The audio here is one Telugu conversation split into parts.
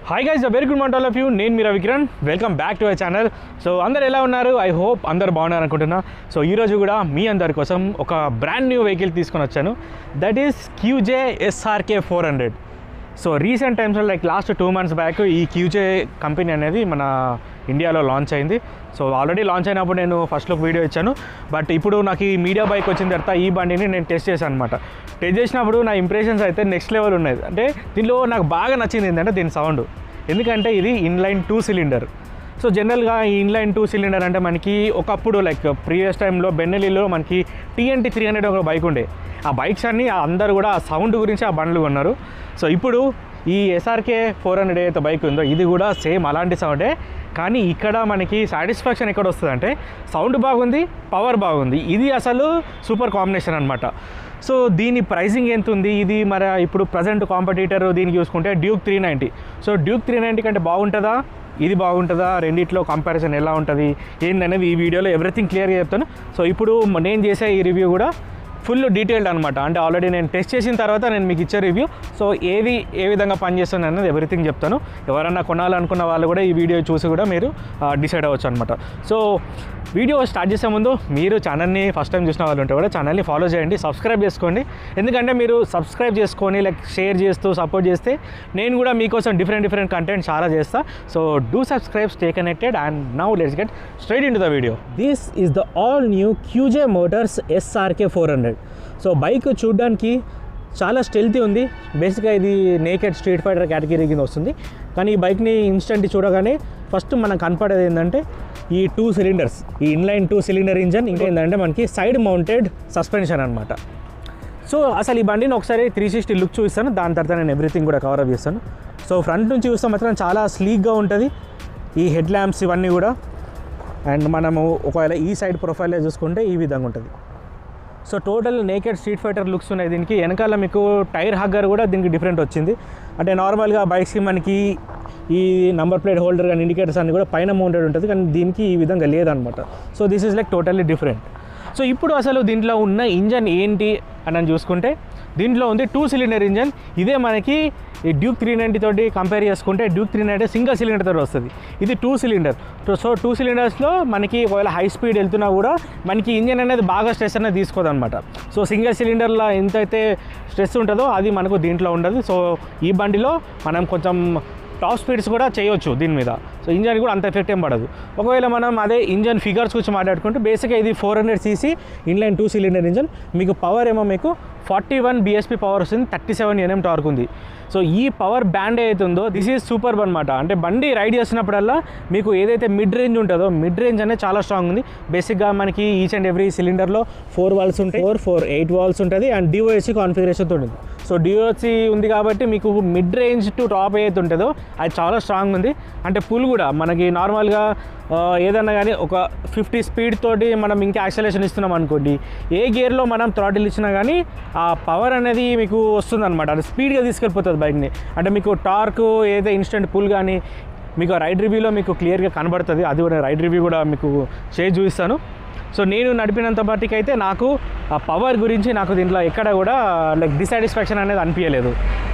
Hi guys, very good morning all of you. నేను మీ Ravikiran. Welcome back to our channel. So అందరు ఎలా ఉన్నారు? ఐ హోప్ అందరు బాగున్నారు అనుకుంటున్నా. సో ఈరోజు కూడా మీ అందరి కోసం ఒక బ్రాండ్ న్యూ వెహికల్ తీసుకొని వచ్చాను. That is QJ SRK 400. So recent టైమ్స్లో లైక్ లాస్ట్ 2 months బ్యాక్ ఈ QJ కంపెనీ అనేది మన ఇండియాలో లాంచ్ అయింది. సో ఆల్రెడీ లాంచ్ అయినప్పుడు నేను ఫస్ట్ లుక్ వీడియో ఇచ్చాను. బట్ ఇప్పుడు నాకు ఈ మీడియా బైక్ వచ్చిన తర్వాత ఈ బండిని నేను టెస్ట్ చేశాను అనమాట. టెస్ట్ చేసినప్పుడు నా ఇంప్రెషన్స్ అయితే నెక్స్ట్ లెవెల్ ఉన్నాయి. అంటే దీనిలో నాకు బాగా నచ్చింది ఏంటంటే దీని సౌండ్. ఎందుకంటే ఇది ఇన్లైన్ 2 cylinder. సో జనరల్గా ఈ ఇన్లైన్ 2 cylinder అంటే మనకి ఒకప్పుడు లైక్ ప్రీవియస్ టైంలో బెన్నెలీలో మనకి TNT 300 ఒక బైక్ ఉండే. ఆ బైక్స్ అన్నీ అందరూ కూడా ఆ సౌండ్ గురించి ఆ బండ్లు కొన్నారు. సో ఇప్పుడు ఈ SRK 400 ఏదైతే బైక్ ఉందో ఇది కూడా సేమ్ అలాంటి సౌండే. కానీ ఇక్కడ మనకి సాటిస్ఫాక్షన్ ఎక్కడ వస్తుందంటే సౌండ్ బాగుంది, పవర్ బాగుంది. ఇది అసలు సూపర్ కాంబినేషన్ అనమాట. సో దీని ప్రైసింగ్ ఎంత ఉంది? ఇది మరి ఇప్పుడు ప్రజెంట్ కాంపిటీటర్ దీనికి చూసుకుంటే డ్యూక్ 390. సో డ్యూక్ 390 కంటే బాగుంటుందా, ఇది బాగుంటుందా, రెండిట్లో కంపారిజన్ ఎలా ఉంటుంది ఏందనేది ఈ వీడియోలో ఎవ్రీథింగ్ క్లియర్గా చెప్తాను. సో ఇప్పుడు నేను చేసే ఈ రివ్యూ కూడా ఫుల్ డీటెయిల్డ్ అనమాట. అంటే ఆల్రెడీ నేను టెస్ట్ చేసిన తర్వాత నేను మీకు ఇచ్చే రివ్యూ. సో ఏది ఏ విధంగా పనిచేస్తుంది అనేది ఎవ్రీథింగ్ చెప్తాను. ఎవరన్నా కొనాలనుకున్న వాళ్ళు కూడా ఈ వీడియో చూసి కూడా మీరు డిసైడ్ అవ్వచ్చు అనమాట. సో వీడియో స్టార్ట్ చేసే ముందు మీరు ఛానల్ని ఫస్ట్ టైం చూసిన వాళ్ళు ఉంటే కూడా ఛానల్ని ఫాలో చేయండి, సబ్స్క్రైబ్ చేసుకోండి. ఎందుకంటే మీరు సబ్స్క్రైబ్ చేసుకొని లైక్ షేర్ చేస్తూ సపోర్ట్ చేస్తే నేను కూడా మీకోసం డిఫరెంట్ కంటెంట్ చాలా చేస్తా. So do subscribe, stay connected. And now let's get straight in to the video. This is the all new QJ Motors SRK 400. So bike చూడడానికి చాలా స్టెల్తీ ఉంది. బేసిక్గా ఇది నేకెడ్ స్ట్రీట్ ఫైటర్ కేటగిరీ కింద వస్తుంది. కానీ ఈ బైక్ని ఇన్స్టెంట్ చూడగానే ఫస్ట్ మనకు కనపడేది ఏంటంటే ఈ 2 cylinders, ఈ ఇన్లైన్ 2 cylinder ఇంజన్. ఇంకా ఏంటంటే మనకి సైడ్ మౌంటెడ్ సస్పెన్షన్ అనమాట. సో అసలు ఈ బండిని ఒకసారి 360 లుక్ చూపిస్తాను, దాని తర్వాత నేను ఎవ్రీథింగ్ కూడా కవర్ అప్ చేస్తాను. సో ఫ్రంట్ నుంచి చూస్తే మాత్రం చాలా స్లీక్గా ఉంటుంది. ఈ హెడ్ ల్యాంప్స్ ఇవన్నీ కూడా. అండ్ మనము ఒకవేళ ఈ సైడ్ ప్రొఫైల్లో చూసుకుంటే ఈ విధంగా ఉంటుంది. So total naked street fighter looks ఉన్నాయి దీనికి. వెనకాల మీకు టైర్ హగ్గర్ కూడా దీనికి డిఫరెంట్ వచ్చింది. అంటే నార్మల్గా బైక్స్కి మనకి ఈ నంబర్ ప్లేట్ హోల్డర్ కానీ ఇండికేటర్స్ అన్నీ కూడా పైన మౌంటెడ్ ఉంటుంది, కానీ దీనికి ఈ విధంగా లేదనమాట. So this is like totally different. So ఇప్పుడు అసలు దీంట్లో ఉన్న ఇంజన్ ఏంటి అని చూసుకుంటే దీంట్లో ఉంది 2 cylinder ఇంజన్. ఇదే మనకి ఈ డ్యూక్ 390 తోటి కంపేర్ చేసుకుంటే డ్యూక్ 390 సింగిల్ సిలిండర్ తోటి వస్తుంది. ఇది 2 cylinder. సో 2 cylinders మనకి ఒకవేళ హై స్పీడ్ వెళ్తున్నా కూడా మనకి ఇంజన్ అనేది బాగా స్ట్రెస్ అనేది తీసుకోదన్నమాట. సో సింగిల్ సిలిండర్లో ఎంతైతే స్ట్రెస్ ఉంటుందో అది మనకు దీంట్లో ఉండదు. సో ఈ బండిలో మనం కొంచెం టాప్ స్పీడ్స్ కూడా చేయొచ్చు దీని మీద. సో ఇంజన్ కూడా అంత ఎఫెక్ట్ ఏం పడదు. ఒకవేళ మనం అదే ఇంజన్ ఫిగర్స్ గురించి మాట్లాడుకుంటే బేసిక్గా ఇది 400cc ఇన్లైన్ 2 cylinder ఇంజన్. మీకు పవర్ ఏమో మీకు 41 bhp పవర్ వస్తుంది, 37 Nm టార్క్ ఉంది. సో ఈ పవర్ బ్యాండ్ ఏదైతే ఉందో దిస్ ఈజ్ సూపర్ అనమాట. అంటే బండి రైడ్ చేస్తున్నప్పుడల్లా మీకు ఏదైతే మిడ్ రేంజ్ ఉంటుందో మిడ్ రేంజ్ అనేది చాలా స్ట్రాంగ్ ఉంది. బేసిక్గా మనకి ఈచ్ అండ్ ఎవ్రీ సిలిండర్లో 4 valves ఉంటాయి, 8 valves ఉంటుంది. అండ్ DOHC కాన్ఫిగరేషన్తో ఉంటుంది. సో DOHC ఉంది కాబట్టి మీకు మిడ్ రేంజ్ టు టాప్ ఏదైతే ఉంటుందో అది చాలా స్ట్రాంగ్ ఉంది. అంటే పుల్ కూడా మనకి నార్మల్గా ఏదన్నా కానీ ఒక 50 speed తోటి మనం ఇంకా యాక్సలేషన్ ఇస్తున్నాం అనుకోండి, ఏ గేర్లో మనం థ్రాటిల్ ఇచ్చినా కానీ ఆ పవర్ అనేది మీకు వస్తుంది అనమాట. అది స్పీడ్గా తీసుకెళ్ళిపోతుంది బైక్ని. అంటే మీకు టార్క్ ఏదైతే ఇన్స్టెంట్ పుల్ కానీ మీకు రైడ్ రివ్యూలో మీకు క్లియర్గా కనబడుతుంది. అది కూడా రైడ్ రివ్యూ కూడా మీకు చేసి చూపిస్తాను. సో నేను నడిపినంత బట్టికి అయితే నాకు ఆ పవర్ గురించి నాకు దీంట్లో ఎక్కడ కూడా లైక్ డిసాటిస్ఫాక్షన్ అనేది అనిపించలేదు.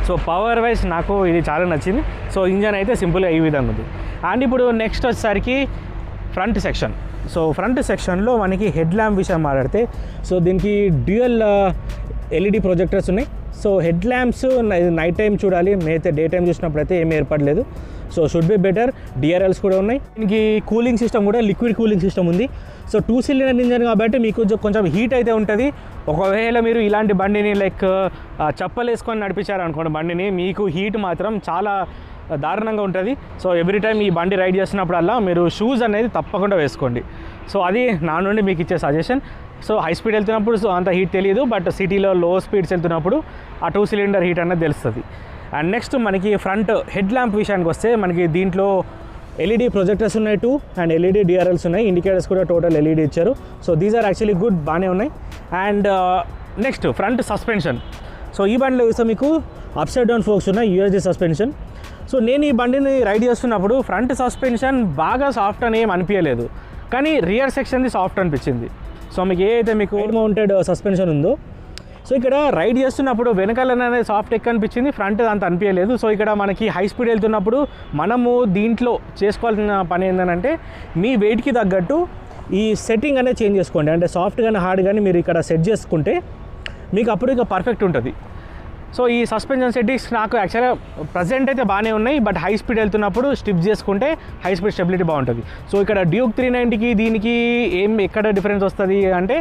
సో పవర్ వైజ్ నాకు ఇది చాలా నచ్చింది. సో ఇంజన్ అయితే సింపుల్గా ఈ విధంగా ఉంది. అండ్ ఇప్పుడు నెక్స్ట్ వచ్చేసరికి ఫ్రంట్ సెక్షన్. సో ఫ్రంట్ సెక్షన్లో మనకి హెడ్ ల్యాంప్ విషయం మాట్లాడితే సో దీనికి డ్యూయల్ LED ప్రొజెక్టర్స్ ఉన్నాయి. So head lamps night time చూడాలి, అయితే డే టైం చూసినప్పుడు అయితే ఏమీ ఏర్పడలేదు. So should be better. DRLs కూడా ఉన్నాయి. దీనికి కూలింగ్ సిస్టమ్ కూడా లిక్విడ్ కూలింగ్ సిస్టమ్ ఉంది. సో 2 cylinder ఇంజన్ కాబట్టి మీకు కొంచెం హీట్ అయితే ఉంటుంది. ఒకవేళ మీరు ఇలాంటి బండిని లైక్ చప్పలు వేసుకొని నడిపించారనుకోండి బండిని, మీకు హీట్ మాత్రం చాలా దారుణంగా ఉంటుంది. సో ఎవ్రీ టైం ఈ బండి రైడ్ చేస్తున్నప్పుడల్లా మీరు షూస్ అనేది తప్పకుండా వేసుకోండి. సో అది నా నుండి మీకు ఇచ్చే సజెషన్. సో హై స్పీడ్ వెళ్తున్నప్పుడు సో అంత హీట్ తెలియదు, బట్ సిటీలో లో స్పీడ్స్ వెళ్తున్నప్పుడు ఆ 2 cylinder హీట్ అనేది తెలుస్తుంది. అండ్ నెక్స్ట్ మనకి ఫ్రంట్ హెడ్ ల్యాంప్ విషయానికి వస్తే మనకి దీంట్లో LED ప్రొజెక్టర్స్ ఉన్నాయి 2, అండ్ LED DRLs ఉన్నాయి. ఇండికేటర్స్ కూడా టోటల్ LED ఇచ్చారు. So these are actually good, బాగానే ఉన్నాయి. And next front suspension. So ఈ బండిలో చూస్తే మీకు అప్ సైడ్ డౌన్ ఫోక్స్ ఉన్నాయి, USD సస్పెన్షన్. సో నేను ఈ బండిని రైడ్ చేస్తున్నప్పుడు ఫ్రంట్ సస్పెన్షన్ బాగా సాఫ్ట్ అని ఏం అనిపించలేదు, కానీ రియర్ సెక్షన్ది సాఫ్ట్ అనిపించింది. సో మీకు ఏదైతే మీకు సైడ్ మౌంటెడ్ సస్పెన్షన్ ఉందో సో ఇక్కడ రైడ్ చేస్తున్నప్పుడు వెనకాల అనేది సాఫ్ట్ ఎక్కువ అనిపించింది, ఫ్రంట్ అంత అనిపించలేదు. సో ఇక్కడ మనకి హై స్పీడ్ వెళ్తున్నప్పుడు మనము దీంట్లో చేసుకోవాల్సిన పని ఏంటంటే మీ వెయిట్కి తగ్గట్టు ఈ సెట్టింగ్ అనేది చేంజ్ చేసుకోండి. అంటే సాఫ్ట్ కానీ హార్డ్ కానీ మీరు ఇక్కడ సెట్ చేసుకుంటే మీకు అప్పుడు ఇక పర్ఫెక్ట్ ఉంటుంది. సో ఈ సస్పెన్షన్ సెట్టింగ్స్ నాకు యాక్చువల్గా ప్రజెంట్ అయితే బాగానే ఉన్నాయి, బట్ హై స్పీడ్ వెళ్తున్నప్పుడు స్టిప్ చేసుకుంటే హై స్పీడ్ స్టెబిలిటీ బాగుంటుంది. సో ఇక్కడ డ్యూక్ 390కి దీనికి ఎక్కడ డిఫరెన్స్ వస్తుంది అంటే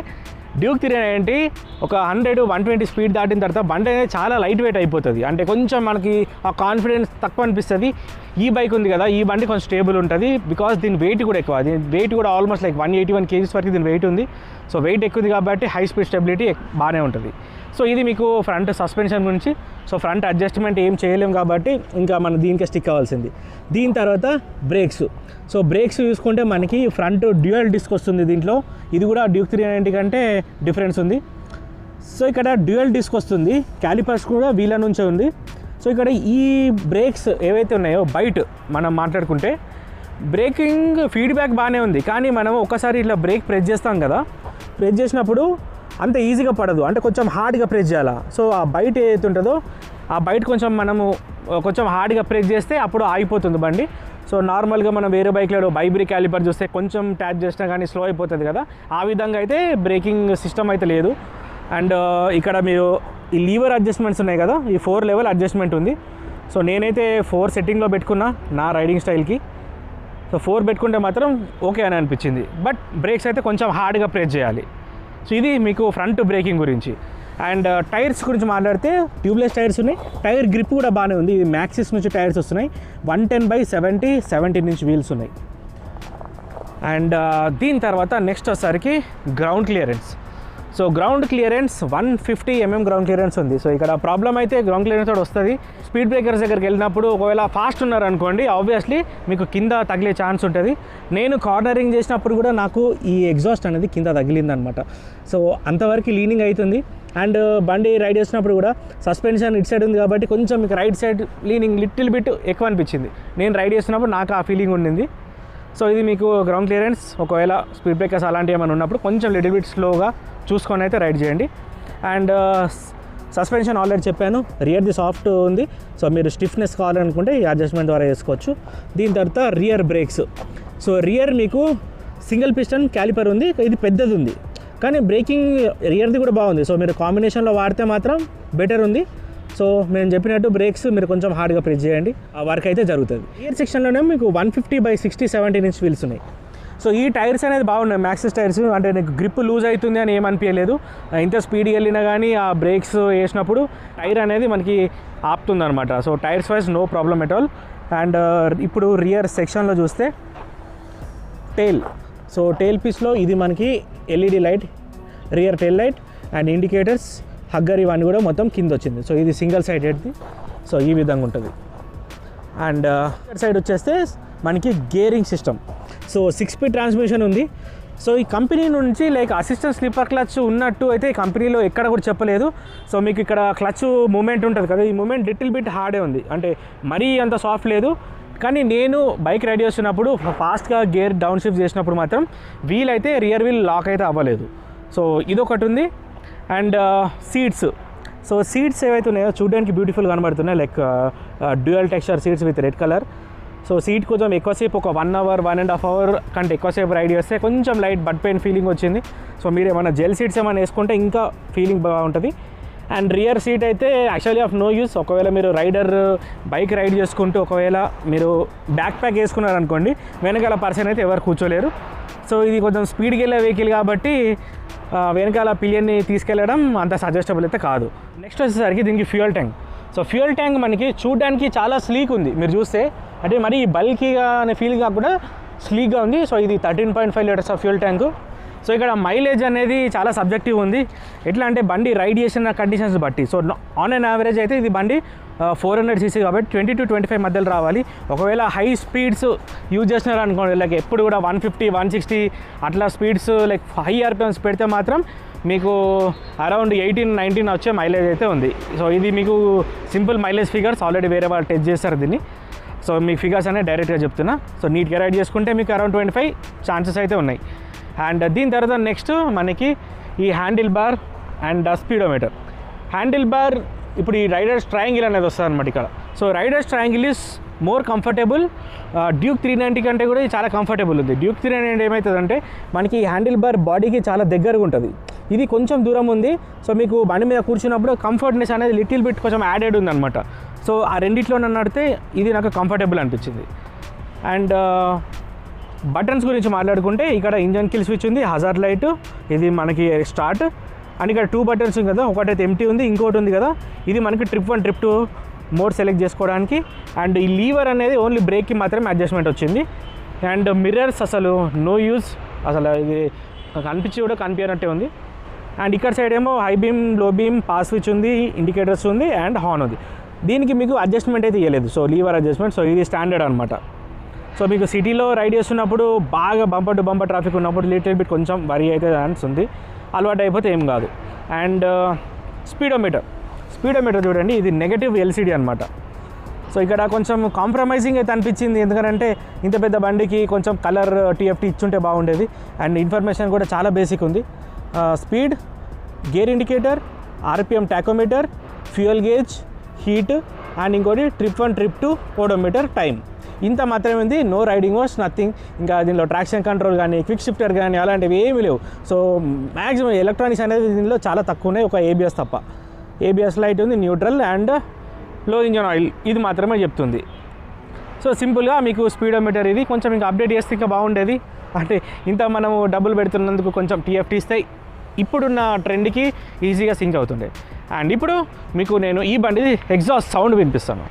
డ్యూక్ 390 ఒక 100-120 స్పీడ్ దాటిన తర్వాత బండి అనేది చాలా లైట్ వెయిట్ అయిపోతుంది. అంటే కొంచెం మనకి ఆ కాన్ఫిడెన్స్ తక్కువ అనిపిస్తుంది. ఈ బైక్ ఉంది కదా, ఈ బండి కొంచెం స్టేబుల్ ఉంటుంది, బికాస్ దీని వెయిట్ కూడా ఎక్కువ. దీని వెయిట్ కూడా ఆల్మోస్ట్ లైక్ 181 kgs వరకు దీని వెయిట్ ఉంది. సో వెయిట్ ఎక్కువ ఉంది కాబట్టి హై స్పీడ్ స్టెబిలిటీ బాగానే ఉంటుంది. సో ఇది మీకు ఫ్రంట్ సస్పెన్షన్ గురించి. సో ఫ్రంట్ అడ్జస్ట్మెంట్ ఏం చేయలేం కాబట్టి ఇంకా మన దీనికే స్టిక్ అవ్వాల్సింది. దీని తర్వాత బ్రేక్స్. సో బ్రేక్స్ చూసుకుంటే మనకి ఫ్రంట్ డ్యూయల్ డిస్క్ వస్తుంది దీంట్లో. ఇది కూడా డ్యూక్ 390 కంటే డిఫరెన్స్ ఉంది. సో ఇక్కడ డ్యూయల్ డిస్క్ వస్తుంది, క్యాలిపర్స్ కూడా వీళ్ళ నుంచే ఉంది. సో ఇక్కడ ఈ బ్రేక్స్ ఏవైతే ఉన్నాయో బయట మనం మాట్లాడుకుంటే బ్రేకింగ్ ఫీడ్బ్యాక్ బాగానే ఉంది, కానీ మనం ఒకసారి ఇట్లా బ్రేక్ ప్రెస్ చేస్తాం కదా, ప్రెస్ చేసినప్పుడు అంత ఈజీగా పడదు, అంటే కొంచెం హార్డ్గా ప్రెస్ చేయాలి. సో ఆ బయట ఏదైతే ఉంటుందో ఆ బయట మనము కొంచెం హార్డ్గా ప్రెస్ చేస్తే అప్పుడు ఆగిపోతుంది బండి. సో నార్మల్గా మనం వేరే బైక్లో బైబ్రీ క్యాలిపర్ చూస్తే కొంచెం ట్యాప్ చేసినా కానీ స్లో అయిపోతుంది కదా, ఆ విధంగా అయితే బ్రేకింగ్ సిస్టమ్ అయితే లేదు. అండ్ ఇక్కడ మీరు ఈ లీవర్ అడ్జస్ట్మెంట్స్ ఉన్నాయి కదా, ఈ 4 లెవెల్ అడ్జస్ట్మెంట్ ఉంది. సో నేనైతే 4 సెట్టింగ్లో పెట్టుకున్నా నా రైడింగ్ స్టైల్కి. సో 4 పెట్టుకుంటే మాత్రం ఓకే అని అనిపించింది, బట్ బ్రేక్స్ అయితే కొంచెం హార్డ్గా ప్రెస్ చేయాలి. సో ఇది మీకు ఫ్రంట్ బ్రేకింగ్ గురించి. అండ్ టైర్స్ గురించి మాట్లాడితే ట్యూబ్లెస్ టైర్స్ ఉన్నాయి, టైర్ గ్రిప్ కూడా బాగానే ఉంది. ఇది మ్యాక్సిస్ నుంచి టైర్స్ వస్తున్నాయి, 110/70 17-inch వీల్స్ ఉన్నాయి. అండ్ దీని తర్వాత నెక్స్ట్ వచ్చేసరికి ground clearance. So ground clearance 150 mm ground clearance ఉంది. సో ఇక్కడ ప్రాబ్లం అయితే గ్రౌండ్ క్లియరెన్స్ తోటి వస్తుంది. స్పీడ్ బ్రేకర్స్ దగ్గరికి వెళ్ళినప్పుడు ఒకవేళ ఫాస్ట్ ఉన్నారనుకోండి, ఆబ్వియస్లీ మీకు కింద తగిలే ఛాన్స్ ఉంటుంది. నేను కార్నరింగ్ చేసినప్పుడు కూడా నాకు ఈ ఎగ్జాస్ట్ అనేది కింద తగిలిందనమాట. సో అంతవరకు లీనింగ్ అవుతుంది. అండ్ బండి రైడ్ చేసినప్పుడు కూడా సస్పెన్షన్ ఇటు సైడ్ ఉంది కాబట్టి కొంచెం మీకు right side leaning little bit ఎక్కువ అనిపించింది. నేను రైడ్ చేస్తున్నప్పుడు నాకు ఆ ఫీలింగ్ ఉండింది. సో ఇది మీకు గ్రౌండ్ క్లియరెన్స్. ఒకవేళ స్పీడ్ బ్రేకర్స్ అలాంటివి ఏమైనా ఉన్నప్పుడు కొంచెం లిటిల్ బిట్ స్లోగా చూసుకొని అయితే రైడ్ చేయండి. అండ్ సస్పెన్షన్ ఆల్రెడీ చెప్పాను, రియర్ది సాఫ్ట్ ఉంది. సో మీరు స్టిఫ్నెస్ కావాలనుకుంటే ఈ అడ్జస్ట్మెంట్ ద్వారా చేసుకోవచ్చు. దీని తర్వాత రియర్ బ్రేక్స్. సో రియర్ మీకు సింగిల్ పిస్టన్ క్యాలిపర్ ఉంది, ఇది పెద్దది ఉంది, కానీ బ్రేకింగ్ రియర్ది కూడా బాగుంది. సో మీరు కాంబినేషన్లో వాడితే మాత్రం బెటర్ ఉంది. సో నేను చెప్పినట్టు బ్రేక్స్ మీరు కొంచెం హార్డ్గా ప్రెస్ చేయండి, ఆ వర్క్ అయితే జరుగుతుంది. రియర్ సెక్షన్లోనే మీకు 150/60 17-inch వీల్స్ ఉన్నాయి. సో ఈ టైర్స్ అనేది బాగున్నాయి, మ్యాక్సిస్ టైర్స్. అంటే నీకు గ్రిప్ లూజ్ అవుతుంది అని ఏమనిపించలేదు. ఇంత స్పీడ్గా వెళ్ళినా కానీ ఆ బ్రేక్స్ వేసినప్పుడు టైర్ అనేది మనకి ఆపుతుంది అనమాట. So tyres wise no problem at all. And ఇప్పుడు రియర్ సెక్షన్లో చూస్తే టెయిల్. సో టెయిల్ పీస్లో ఇది మనకి LED light, rear tail light and indicators, hugger ఇవన్నీ కూడా మొత్తం కింద వచ్చింది. సో ఇది సింగిల్ సైడెడ్ది. సో ఈ విధంగా ఉంటుంది. అండ్ సైడ్ వచ్చేస్తే మనకి gearing system. So 6-speed transmission ఉంది. సో ఈ కంపెనీ నుంచి లైక్ అసిస్టెంట్ స్లీపర్ క్లచ్ ఉన్నట్టు అయితే ఈ కంపెనీలో ఎక్కడ కూడా చెప్పలేదు. సో మీకు ఇక్కడ క్లచ్ మూమెంట్ ఉంటుంది కదా, ఈ మూమెంట్ లిటిల్ బిట్ హార్డే ఉంది, అంటే మరీ అంత సాఫ్ట్ లేదు. కానీ నేను బైక్ రైడ్ చేస్తున్నప్పుడు ఫాస్ట్గా గేర్ డౌన్ షిఫ్ట్ చేసినప్పుడు మాత్రం వీల్ అయితే రియర్ వీల్ లాక్ అయితే అవ్వలేదు. సో ఇదొకటి ఉంది. And seats. సో సీట్స్ ఏవైతే ఉన్నాయో చూడడానికి బ్యూటిఫుల్ కనబడుతున్నాయి, like dual texture seats with red colour. So seat కొంచెం ఎక్కువసేపు ఒక 1 hour 1.5 hour కంటే ఎక్కువసేపు రైడ్ చేస్తే కొంచెం లైట్ బడ్ పెయిన్ ఫీలింగ్ వచ్చింది. సో మీరు ఏమైనా జెల్ సీట్స్ ఏమైనా వేసుకుంటే ఇంకా ఫీలింగ్ బాగుంటుంది. అండ్ రియర్ సీట్ అయితే యాక్చువల్లీ ఆఫ్ నో యూస్. ఒకవేళ మీరు బైక్ రైడ్ చేసుకుంటూ ఒకవేళ మీరు బ్యాక్ ప్యాక్ వేసుకున్నారనుకోండి, వెనకాల పర్సన్ అయితే ఎవరు కూర్చోలేరు. సో ఇది కొంచెం స్పీడ్కి వెళ్ళే వెహికల్ కాబట్టి వెనకాల పిలియన్ని తీసుకెళ్ళడం అంత సజెస్టబుల్ అయితే కాదు. నెక్స్ట్ వచ్చేసరికి దీనికి fuel tank. So fuel tank మనకి చూడడానికి చాలా స్లీక్ ఉంది, మీరు చూస్తే అంటే మరి బల్కీగా అనే ఫీల్ కాకుండా స్లీక్గా ఉంది. సో ఇది 13.5 litres of fuel tank. So ఇక్కడ మైలేజ్ అనేది చాలా సబ్జెక్టివ్ ఉంది. ఎట్లా అంటే బండి రైడ్ చేసిన కండిషన్స్ బట్టి. సో ఆన్ అండ్ యావరేజ్ అయితే ఇది బండి 400cc కాబట్టి 20 to 25 మధ్యలో రావాలి. ఒకవేళ హై స్పీడ్స్ యూజ్ చేస్తున్నారు అనుకోండి, లైక్ ఎప్పుడు కూడా 150 160 అట్లా స్పీడ్స్ లైక్ హై ఆర్పిఎమ్స్ పెడితే మాత్రం మీకు అరౌండ్ 18-19 వచ్చే మైలేజ్ అయితే ఉంది. సో ఇది మీకు సింపుల్ మైలేజ్ ఫిగర్స్, ఆల్రెడీ వేరే వాళ్ళు టెస్ట్ చేస్తారు దీన్ని. సో మీ ఫిగర్స్ అనేది డైరెక్ట్గా చెప్తున్నా. సో నీట్గా రైడ్ చేసుకుంటే మీకు అరౌండ్ 25 ఛాన్సెస్ అయితే ఉన్నాయి. అండ్ దీని తర్వాత నెక్స్ట్ మనకి ఈ handle bar and speedometer. Handle bar ఇప్పుడు ఈ రైడర్స్ ట్రయాంగిల్ అనేది వస్తుంది అనమాట ఇక్కడ. So riders triangle is more comfortable. Duke 390 కంటే కూడా ఇది చాలా కంఫర్టబుల్ ఉంది. డ్యూక్ 390 ఏమవుతుందంటే మనకి హ్యాండిల్ బార్ బాడీకి చాలా దగ్గరగా ఉంటుంది, ఇది కొంచెం దూరం ఉంది. సో మీకు బండి మీద కూర్చున్నప్పుడు కంఫర్ట్నెస్ అనేది లిటిల్ బిట్ కొంచెం యాడెడ్ ఉందన్నమాట. సో ఆ రెండిట్లో నన్ను అడిగితే ఇది నాకు కంఫర్టబుల్ అనిపించింది. అండ్ బటన్స్ గురించి మాట్లాడుకుంటే ఇక్కడ ఇంజన్ కిల్ స్విచ్ ఉంది, హజార్డ్ లైట్, ఇది మనకి స్టార్ట్. అండ్ ఇక్కడ 2 బటన్స్ ఉంది కదా, ఒకటైతే ఎంటీ ఉంది, ఇంకోటి ఉంది కదా, ఇది మనకి ట్రిప్ 1 ట్రిప్ 2 మోడ్ సెలెక్ట్ చేసుకోవడానికి. అండ్ ఈ లీవర్ అనేది ఓన్లీ బ్రేక్కి మాత్రమే అడ్జస్ట్మెంట్ వచ్చింది. అండ్ మిర్రర్స్ అసలు నో యూజ్, అసలు ఇది కనిపించి కూడా కనిపించినట్టే ఉంది. అండ్ ఇక్కడ సైడ్ ఏమో హై బీమ్, లో బీమ్, పాస్ స్విచ్ ఉంది, ఇండికేటర్స్ ఉంది అండ్ హార్న్ ఉంది. దీనికి మీకు అడ్జస్ట్మెంట్ అయితే ఇవ్వలేదు, సో లీవర్ అడ్జస్ట్మెంట్. సో ఇది స్టాండర్డ్ అనమాట. సో మీకు సిటీలో రైడ్ చేస్తున్నప్పుడు బాగా బంపర్ టు బంపర్ ట్రాఫిక్ ఉన్నప్పుడు లిటిల్ బిట్ కొంచెం వరీ అయితే ఛాన్స్ ఉంది, అలవాటు అయిపోతే ఏం కాదు. అండ్ స్పీడోమీటర్ చూడండి, ఇది నెగటివ్ ఎల్సిడి అనమాట. సో ఇక్కడ కొంచెం కాంప్రమైజింగ్ అయితే అనిపించింది, ఎందుకంటే ఇంత పెద్ద బండికి కొంచెం కలర్ టీఎఫ్టీ ఇచ్చుంటే బాగుండేది. అండ్ ఇన్ఫర్మేషన్ కూడా చాలా బేసిక్ ఉంది. Speed, gear indicator, RPM tachometer, fuel gauge, heat and ఇంకోటి ట్రిప్ 1 ట్రిప్ 2 ఓడోమీటర్, టైం. ఇంత మాత్రమే ఉంది, నో రైడింగ్ వాష్, నథింగ్. ఇంకా దీనిలో ట్రాక్షన్ కంట్రోల్ కానీ క్విక్ షిఫ్టర్ కానీ అలాంటివి ఏమీ లేవు. సో మ్యాక్సిమం ఎలక్ట్రానిక్స్ అనేది దీనిలో చాలా తక్కువ ఉన్నాయి, ఒక ఏబిఎస్ తప్ప. ఏబిఎస్ లైట్ ఉంది, న్యూట్రల్ అండ్ లో ఇంజన్ ఆయిల్, ఇది మాత్రమే చెప్తుంది. సో సింపుల్గా మీకు స్పీడోమీటర్ ఇది కొంచెం ఇంకా అప్డేట్ చేస్తే ఇంకా బాగుండేది. అంటే ఇంత మనము డబ్బులు పెడుతున్నందుకు కొంచెం టీఎఫ్టీ ఇస్తే ఇప్పుడున్న ట్రెండ్కి ఈజీగా సింక్ అవుతుండే. అండ్ ఇప్పుడు మీకు నేను ఈ బండి ఎగ్జాస్ట్ సౌండ్ వినిపిస్తాను.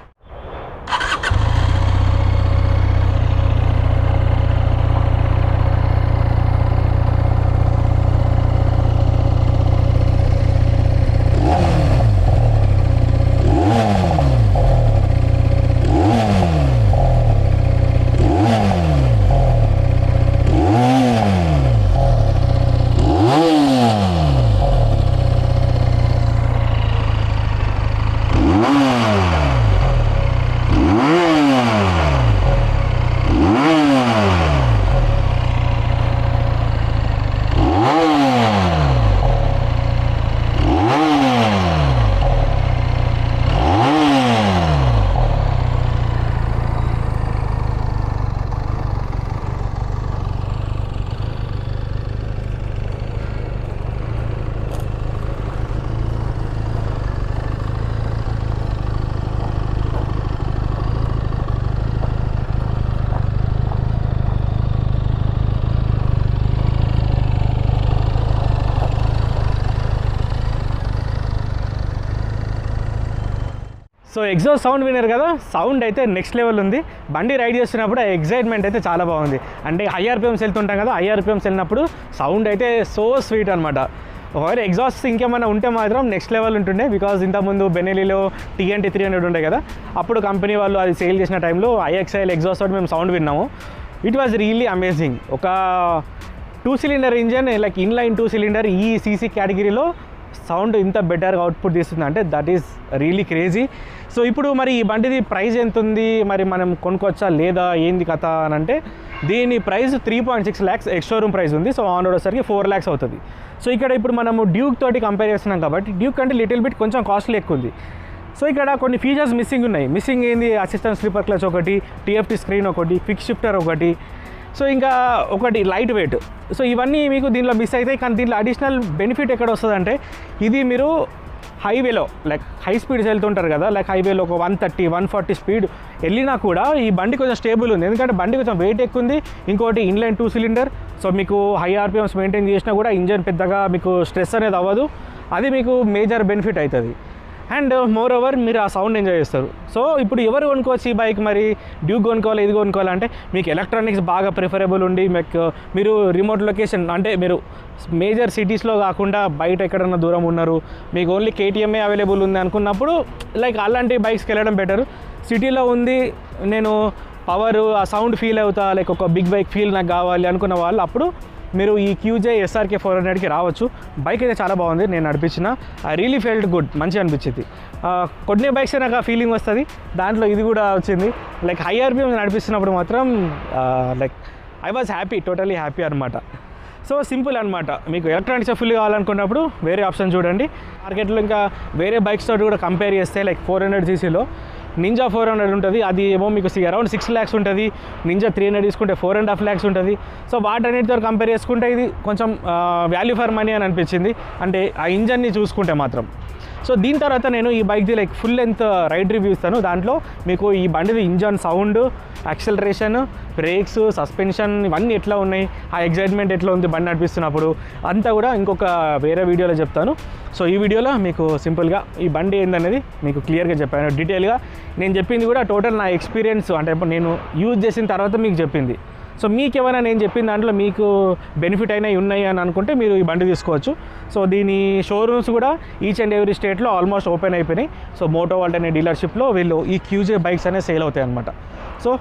సో ఎగ్జాస్ట్ సౌండ్ విన్నారు కదా, సౌండ్ అయితే నెక్స్ట్ లెవెల్ ఉంది. బండి రైడ్ చేస్తున్నప్పుడు ఆ ఎగ్జైట్మెంట్ అయితే చాలా బాగుంది. అంటే హై ఆర్పిఎమ్స్ వెళ్తుంటాం కదా, హై ఆర్పిఎమ్స్ వెళ్ళినప్పుడు సౌండ్ అయితే సో స్వీట్ అనమాట. ఒకవేళ ఎగ్జాస్ట్ ఇంకేమైనా ఉంటే మాత్రం నెక్స్ట్ లెవెల్ ఉంటుండే. బికాజ్ ఇంతకుముందు బెనెలీలో TNT 300 ఉండే కదా, అప్పుడు కంపెనీ వాళ్ళు అది సేల్ చేసిన టైంలో IXL ఎగ్జాస్ట్ తోటి మేము సౌండ్ విన్నాము. It was really amazing. ఒక 2 cylinder engine, like inline 2 cylinder ఈ సీసీ కేటగిరీలో సౌండ్ ఇంత బెటర్గా అవుట్పుట్ తీస్తుంది అంటే that is really crazy. So ఇప్పుడు మరి ఈ బండిది ప్రైస్ ఎంత ఉంది, మరి మనం కొనుక్కోవచ్చా లేదా ఏంది కథ అని అంటే, దీని price 3.6 lakhs ex showroom price ఉంది. సో ఆన్ రోడ్ వచ్చేసరికి 4 lakhs అవుతుంది. సో ఇక్కడ ఇప్పుడు మనము డ్యూక్ తోటి కంపేర్ చేస్తున్నాం కాబట్టి డ్యూక్ అంటే లిటిల్ బిట్ కొంచెం కాస్ట్లీ ఎక్కువ ఉంది. సో ఇక్కడ కొన్ని ఫీచర్స్ మిస్సింగ్ ఉన్నాయి. మిస్సింగ్ ఏంది, అసిస్టెంట్ స్లీపర్ క్లచ్ ఒకటి, TFT స్క్రీన్ ఒకటి, క్విక్ షిఫ్టర్ ఒకటి, సో ఇంకా ఒకటి లైట్ వెయిట్. సో ఇవన్నీ మీకు దీనిలో మిస్ అవుతాయి. కానీ దీంట్లో అడిషనల్ బెనిఫిట్ ఎక్కడ వస్తుందంటే, ఇది మీరు హైవేలో లైక్ హై స్పీడ్స్ వెళ్తుంటారు కదా, లైక్ హైవేలో ఒక 130-140 స్పీడ్ వెళ్ళినా కూడా ఈ బండి కొంచెం స్టేబుల్ ఉంది. ఎందుకంటే బండి కొంచెం వెయిట్ ఎక్కువ ఉంది. ఇంకోటి ఇన్లైన్ 2 సిలిండర్. సో మీకు హై ఆర్పిఎమ్స్ మెయింటైన్ చేసినా కూడా ఇంజన్ పెద్దగా మీకు స్ట్రెస్ అనేది అవ్వదు. అది మీకు మేజర్ బెనిఫిట్ అవుతుంది. అండ్ మోర్ ఓవర్ మీరు ఆ సౌండ్ ఎంజాయ్ చేస్తారు. సో ఇప్పుడు ఎవరు కొనుక్కోవచ్చు ఈ బైక్, మరి డ్యూక్ కొనుక్కోవాలి ఇది కొనుక్కోవాలంటే మీకు ఎలక్ట్రానిక్స్ బాగా ప్రిఫరబుల్ ఉండి, మీరు రిమోట్ లొకేషన్ అంటే మీరు మేజర్ సిటీస్లో కాకుండా బయట ఎక్కడన్నా దూరం ఉన్నారు, మీకు ఓన్లీ KTM అవైలబుల్ ఉంది అనుకున్నప్పుడు లైక్ అలాంటి బైక్స్కి వెళ్ళడం బెటర్. సిటీలో ఉంది, నేను పవర్ ఆ సౌండ్ ఫీల్ అవుతా, లైక్ ఒక బిగ్ బైక్ ఫీల్ నాకు కావాలి అనుకున్న వాళ్ళు అప్పుడు మీరు ఈ QJ SRK 400కి రావచ్చు. బైక్ అయితే చాలా బాగుంది, నేను నడిపించిన. ఐ రియలీ ఫెల్ట్ గుడ్, మంచిగా అనిపించింది. కొన్ని బైక్స్ నాకు ఆ ఫీలింగ్ వస్తుంది, దాంట్లో ఇది కూడా వచ్చింది. లైక్ హై ఆర్పిఎం నడిపిస్తున్నప్పుడు మాత్రం like I was happy, totally happy అనమాట. సో సింపుల్ అనమాట. మీకు ఎలక్ట్రానిక్స్ ఫుల్ కావాలనుకున్నప్పుడు వేరే ఆప్షన్ చూడండి. మార్కెట్లో ఇంకా వేరే బైక్స్ తోటి కూడా కంపేర్ చేస్తే లైక్ 400cc నింజా 400 ఉంటుంది, అది ఏమో మీకు అరౌండ్ 6 lakhs ఉంటుంది. నింజా 300 తీసుకుంటే 4.5 lakhs ఉంటుంది. సో వాటన్నిటితో కంపేర్ చేసుకుంటే ఇది కొంచెం వాల్యూ ఫర్ మనీ అని అనిపించింది, అంటే ఆ ఇంజన్ని చూసుకుంటే మాత్రం. సో దీని తర్వాత నేను ఈ బైక్ది like full length ride review ఇస్తాను. దాంట్లో మీకు ఈ బండిది engine sound, acceleration, brakes, suspension ఇవన్నీ ఎట్లా ఉన్నాయి, ఆ ఎగ్జైట్మెంట్ ఎట్లా ఉంది బండి నడిపిస్తున్నప్పుడు అంతా కూడా ఇంకొక వేరే వీడియోలో చెప్తాను. సో ఈ వీడియోలో మీకు సింపుల్గా ఈ బండి ఏందనేది మీకు క్లియర్గా చెప్పాను, డీటెయిల్గా. నేను చెప్పింది కూడా టోటల్ నా ఎక్స్పీరియన్స్, అంటే నేను యూజ్ చేసిన తర్వాత మీకు చెప్పింది. సో మీకు ఏమైనా నేను చెప్పిన దాంట్లో మీకు బెనిఫిట్ అయినాయి ఉన్నాయి అని అనుకుంటే మీరు ఈ బండి తీసుకోవచ్చు. సో దీని షోరూమ్స్ కూడా ఈచ్ అండ్ ఎవ్రీ స్టేట్లో ఆల్మోస్ట్ ఓపెన్ అయిపోయినాయి. సో మోటో వరల్డ్ అనే డీలర్షిప్లో వీళ్ళు ఈ క్యూజే బైక్స్ అనేవి సేల్ అవుతాయి అనమాట. సో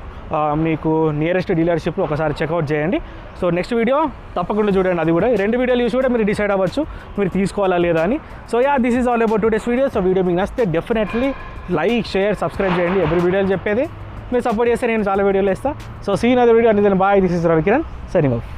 మీకు నియరెస్ట్ డీలర్షిప్లో ఒకసారి చెక్అవుట్ చేయండి. సో నెక్స్ట్ వీడియో తప్పకుండా చూడండి, అది కూడా. ఈ 2 వీడియోలు చూసి కూడా మీరు డిసైడ్ అవ్వచ్చు మీరు తీసుకోవాలా లేదా అని. So this is all about today's video. So video మీకు నచ్చితే డెఫినెట్లీ లైక్, షేర్, సబ్స్క్రైబ్ చేయండి. ఎవ్రీ వీడియోలు చెప్పేది మీరు సపోర్ట్ చేస్తే నేను చాలా వీడియోలు వేస్తాను. So see in other video. And then bye, this is Ravikiran signing of.